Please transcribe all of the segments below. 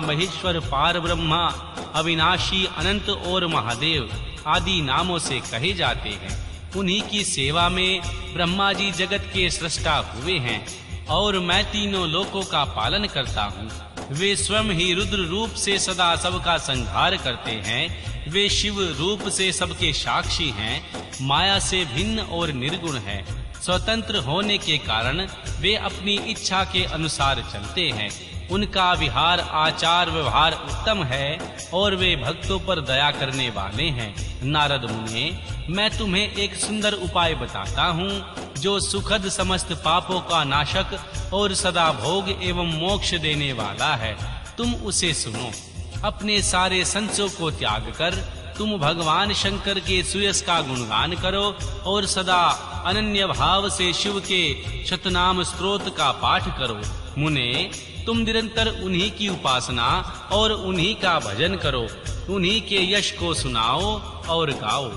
महेश्वर, पार ब्रह्मा, अविनाशी, अनंत और महादेव आदि नामों से कहे जाते हैं। उन्हीं की सेवा में ब्रह्मा जी जगत के सृष्टा हुए हैं और मैं तीनों लोकों का पालन करता हूँ। वे स्वयं ही रुद्र रूप से सदा सबका संहार करते हैं। वे शिव रूप से सबके साक्षी हैं, माया से भिन्न और निर्गुण हैं। स्वतंत्र होने के कारण वे अपनी इच्छा के अनुसार चलते हैं। उनका विहार, आचार, व्यवहार उत्तम है और वे भक्तों पर दया करने वाले हैं। नारद मुने, मैं तुम्हें एक सुंदर उपाय बताता हूँ जो सुखद, समस्त पापों का नाशक और सदा भोग एवं मोक्ष देने वाला है। तुम उसे सुनो। अपने सारे संशयों को त्याग कर तुम भगवान शंकर के सुयश का गुणगान करो और सदा अनन्य भाव से शिव के शतनाम स्तोत्र का पाठ करो। मुने, तुम निरंतर उन्हीं की उपासना और उन्हीं का भजन करो। उन्हीं के यश को सुनाओ और गाओ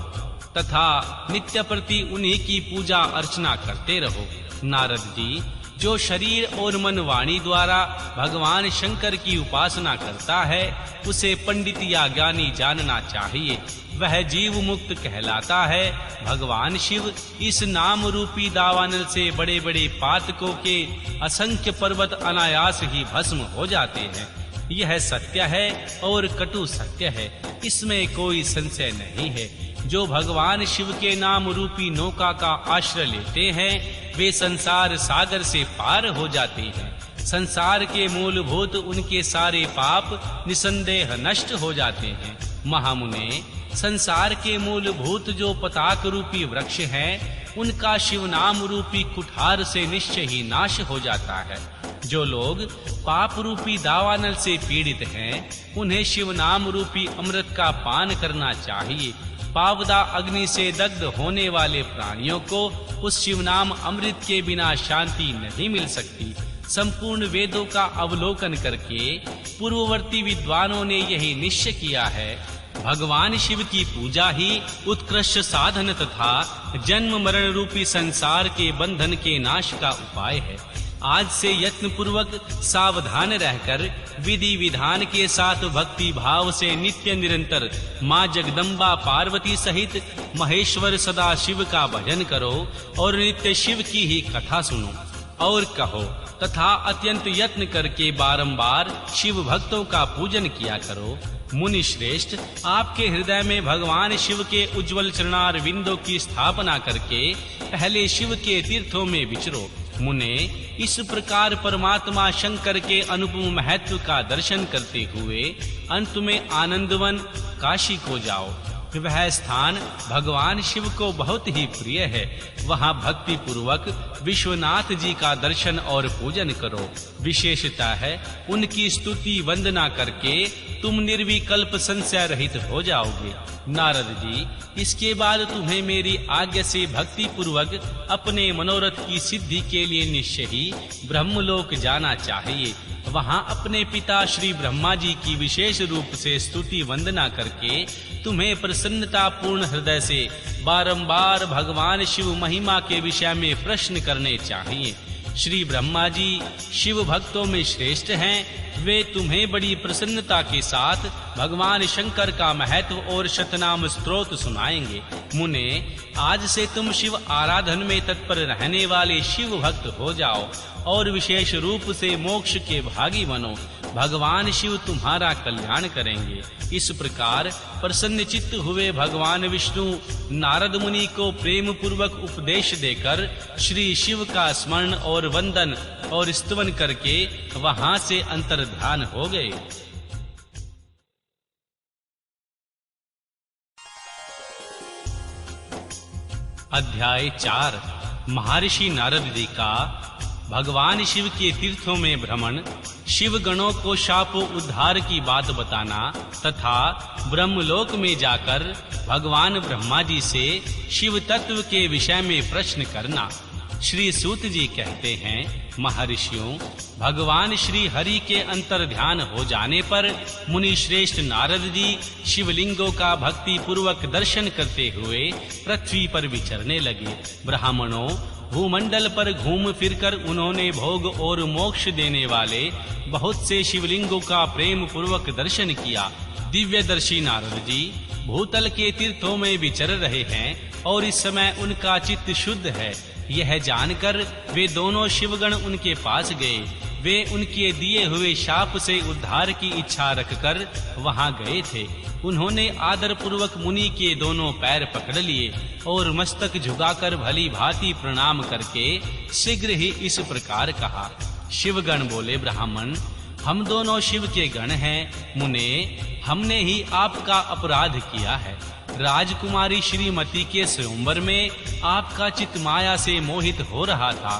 तथा नित्य प्रति उन्हीं की पूजा अर्चना करते रहो। नारद जी, जो शरीर और मन वाणी द्वारा भगवान शंकर की उपासना करता है उसे पंडित या ज्ञानी जानना चाहिए। वह जीव मुक्त कहलाता है। भगवान शिव इस नाम रूपी दावानल से बड़े बड़े पातकों के असंख्य पर्वत अनायास ही भस्म हो जाते हैं। यह सत्य है और कटु सत्य है, इसमें कोई संशय नहीं है। जो भगवान शिव के नाम रूपी नौका का आश्रय लेते हैं वे संसार सागर से पार हो जाते हैं। संसार के मूलभूत उनके सारे पाप निसंदेह नष्ट हो जाते हैं। महामुने, संसार के मूलभूत जो पताक रूपी वृक्ष हैं उनका शिव नाम रूपी कुठार से निश्चय ही नाश हो जाता है। जो लोग पाप रूपी दावानल से पीड़ित हैं उन्हें शिव नाम रूपी अमृत का पान करना चाहिए। पावदा अग्नि से दग्ध होने वाले प्राणियों को उस शिवनाम अमृत के बिना शांति नहीं मिल सकती। संपूर्ण वेदों का अवलोकन करके पूर्ववर्ती विद्वानों ने यही निश्चय किया है, भगवान शिव की पूजा ही उत्कृष्ट साधन तथा जन्म मरण रूपी संसार के बंधन के नाश का उपाय है। आज से यत्न पूर्वक सावधान रहकर विधि विधान के साथ भक्ति भाव से नित्य निरंतर माँ जगदम्बा पार्वती सहित महेश्वर सदा शिव का भजन करो और नित्य शिव की ही कथा सुनो और कहो तथा अत्यंत यत्न करके बारंबार शिव भक्तों का पूजन किया करो। मुनि श्रेष्ठ, आपके हृदय में भगवान शिव के उज्जवल चरणार विंदों की स्थापना करके पहले शिव के तीर्थों में विचरो। मुने, इस प्रकार परमात्मा शंकर के अनुपम महत्व का दर्शन करते हुए अंत में आनंदवन काशी को जाओ। वह स्थान भगवान शिव को बहुत ही प्रिय है। वहां भक्ति पूर्वक विश्वनाथ जी का दर्शन और पूजन करो। विशेषता है उनकी स्तुति वंदना करके तुम निर्विकल्प संशय रहित हो जाओगे। नारद जी, इसके बाद तुम्हें मेरी आज्ञा से भक्ति पूर्वक अपने मनोरथ की सिद्धि के लिए निश्चय ही ब्रह्मलोक जाना चाहिए। वहां अपने पिता श्री ब्रह्मा जी की विशेष रूप से स्तुति वंदना करके तुम्हें प्रसन्नता पूर्ण हृदय से बारंबार भगवान शिव महिमा के विषय में प्रश्न करने चाहिए। श्री ब्रह्मा जी शिव भक्तों में श्रेष्ठ हैं। वे तुम्हें बड़ी प्रसन्नता के साथ भगवान शंकर का महत्व और शतनाम स्तोत्र सुनाएंगे। मुने, आज से तुम शिव आराधन में तत्पर रहने वाले शिव भक्त हो जाओ और विशेष रूप से मोक्ष के भागी बनो। भगवान शिव तुम्हारा कल्याण करेंगे। इस प्रकार प्रसन्न चित्त हुए भगवान विष्णु नारद मुनि को प्रेम पूर्वक उपदेश देकर श्री शिव का स्मरण और वंदन और स्तवन करके वहां से अंतर्ध्यान हो गए। अध्याय 4। महर्षि नारद जी का भगवान शिव के तीर्थों में भ्रमण, शिव गणों को शाप उद्धार की बात बताना तथा ब्रह्मलोक में जाकर भगवान ब्रह्मा जी से शिव तत्व के विषय में प्रश्न करना। श्री सूत जी कहते हैं, महर्षियों, भगवान श्री हरि के अंतर्ध्यान हो जाने पर मुनि श्रेष्ठ नारद जी शिवलिंगों का भक्ति पूर्वक दर्शन करते हुए पृथ्वी पर विचरने लगे। ब्राह्मणों, भूमंडल पर घूम फिरकर उन्होंने भोग और मोक्ष देने वाले बहुत से शिवलिंगों का प्रेम पूर्वक दर्शन किया। दिव्यदर्शी नारद जी भूतल के तीर्थों में विचर रहे हैं और इस समय उनका चित्त शुद्ध है। यह जानकर वे दोनों शिवगण उनके पास गए। वे उनके दिए हुए शाप से उद्धार की इच्छा रखकर वहां गए थे। उन्होंने आदर पूर्वक मुनि के दोनों पैर पकड़ लिए और मस्तक झुकाकर भली भांति प्रणाम करके शीघ्र ही इस प्रकार कहा। शिवगण बोले, ब्राह्मण, हम दोनों शिव के गण हैं। मुने, हमने ही आपका अपराध किया है। राजकुमारी श्रीमती के स्वयंवर में आपका चित्त माया से मोहित हो रहा था।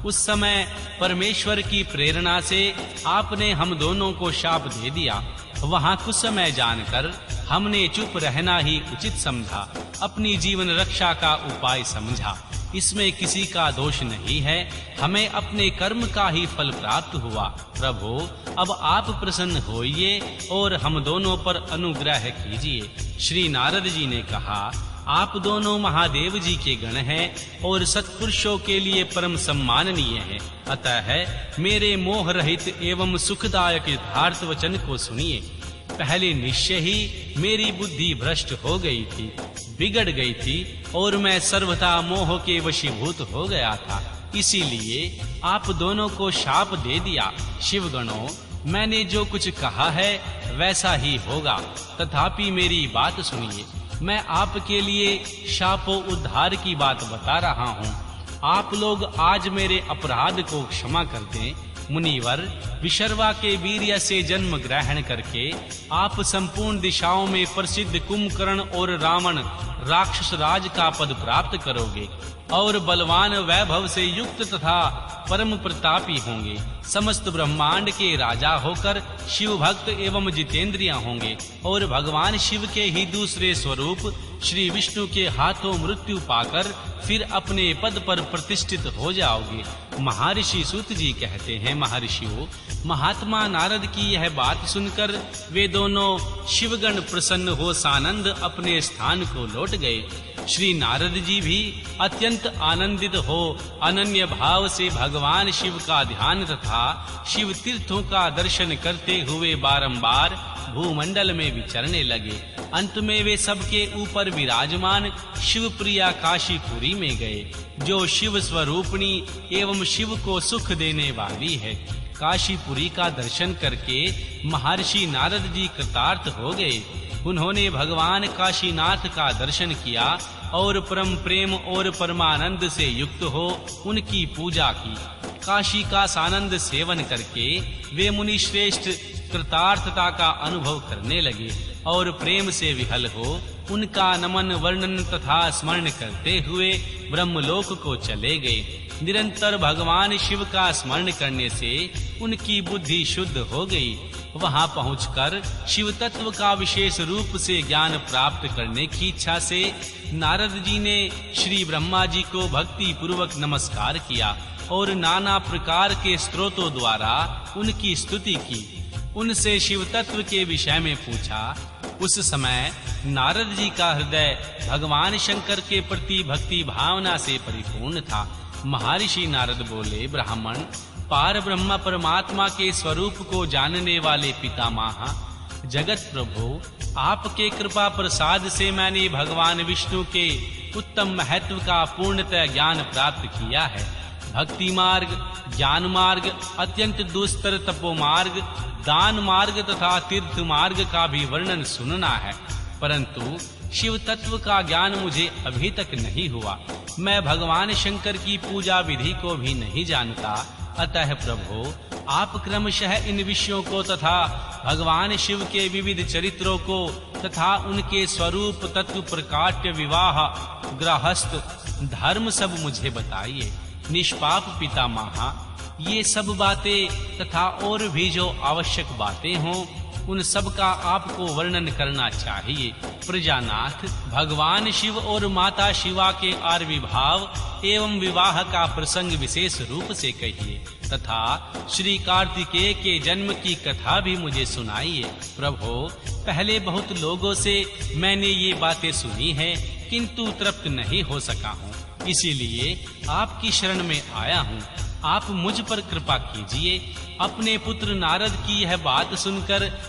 उस समय परमेश्वर की प्रेरणा से आपने हम दोनों को शाप दे दिया। वहां कुछ समय जानकर हमने चुप रहना ही उचित समझा, अपनी जीवन रक्षा का उपाय समझा। इसमें किसी का दोष नहीं है, हमें अपने कर्म का ही फल प्राप्त हुआ। प्रभु, अब आप प्रसन्न होइए और हम दोनों पर अनुग्रह कीजिए। श्री नारद जी ने कहा, आप दोनों महादेव जी के गण हैं और सत्पुरुषों के लिए परम सम्माननीय हैं। अतः मेरे मोह रहित एवं सुखदायक यथार्थ वचन को सुनिए। पहले निश्चय ही मेरी बुद्धि भ्रष्ट हो गई थी, बिगड़ गई थी और मैं सर्वथा मोह के वशीभूत हो गया था। इसीलिए आप दोनों को शाप दे दिया। शिवगणों, मैंने जो कुछ कहा है वैसा ही होगा, तथापि मेरी बात सुनिए। मैं आपके लिए शापों उद्धार की बात बता रहा हूँ। आप लोग आज मेरे अपराध को क्षमा कर दें। मुनिवर, विशर्वा के वीर्य से जन्म ग्रहण करके आप संपूर्ण दिशाओं में प्रसिद्ध कुंभकर्ण और रावण राक्षस राज का पद प्राप्त करोगे और बलवान वैभव से युक्त तथा परम प्रतापी होंगे। समस्त ब्रह्मांड के राजा होकर शिव भक्त एवं जितेंद्रिय होंगे और भगवान शिव के ही दूसरे स्वरूप श्री विष्णु के हाथों मृत्यु पाकर फिर अपने पद पर प्रतिष्ठित हो जाओगे। महर्षि सूत जी कहते हैं, महर्षियों, महात्मा नारद की यह बात सुनकर वे दोनों शिवगण प्रसन्न हो सानंद अपने स्थान को लौट गए। श्री नारद जी भी अत्यंत आनंदित हो अनन्य भाव से भगवान शिव का ध्यान तथा शिव तीर्थों का दर्शन करते हुए बारंबार भूमंडल में विचरने लगे। अंत में वे सबके ऊपर विराजमान शिवप्रिया काशीपुरी में गए, जो शिव स्वरूपिणी एवं शिव को सुख देने वाली है। काशीपुरी का दर्शन करके महर्षि नारद जी कृतार्थ हो गए। उन्होंने भगवान काशीनाथ का दर्शन किया और परम प्रेम और परमानंद से युक्त हो उनकी पूजा की। काशी का सानंद सेवन करके वे मुनि श्रेष्ठ कृतार्थता का अनुभव करने लगे और प्रेम से विहल हो उनका नमन वर्णन तथा स्मरण करते हुए ब्रह्मलोक को चले गए। निरंतर भगवान शिव का स्मरण करने से उनकी बुद्धि शुद्ध हो गई। वहां पहुंचकर शिव तत्व का विशेष रूप से ज्ञान प्राप्त करने की इच्छा से नारद जी ने श्री ब्रह्मा जी को भक्ति पूर्वक नमस्कार किया और नाना प्रकार के स्तोत्रों द्वारा उनकी स्तुति की। उनसे शिव तत्व के विषय में पूछा। उस समय नारद जी का हृदय भगवान शंकर के प्रति भक्ति भावना से परिपूर्ण था। महर्षि नारद बोले, ब्राह्मण, पार ब्रह्म परमात्मा के स्वरूप को जानने वाले पितामह जगत प्रभु, आपके कृपा प्रसाद से मैंने भगवान विष्णु के उत्तम महत्व का पूर्णतः ज्ञान प्राप्त किया है। भक्ति मार्ग, ज्ञान मार्ग, अत्यंत दुस्तर तपो मार्ग, दान मार्ग तथा तीर्थ मार्ग का भी वर्णन सुनना है, परंतु शिव तत्व का ज्ञान मुझे अभी तक नहीं हुआ। मैं भगवान शंकर की पूजा विधि को भी नहीं जानता। अतः प्रभु, आप क्रमशः इन विषयों को तथा भगवान शिव के विविध चरित्रों को तथा उनके स्वरूप तत्व प्रकाट्य विवाह गृहस्थ धर्म सब मुझे बताइए। निष्पाप पितामह, ये सब बातें तथा और भी जो आवश्यक बातें हों उन सब का आपको वर्णन करना चाहिए। प्रजानाथ, भगवान शिव और माता शिवा के आविर्भाव एवं विवाह का प्रसंग विशेष रूप से कहिए तथा श्री कार्तिकेय के जन्म की कथा भी मुझे सुनाइए। प्रभु, पहले बहुत लोगों से मैंने ये बातें सुनी हैं, किंतु तृप्त नहीं हो सका हूँ। इसीलिए आपकी शरण में आया हूँ। आप मुझ पर कृपा कीजिए। अपने पुत्र नारद की यह बात सुनकर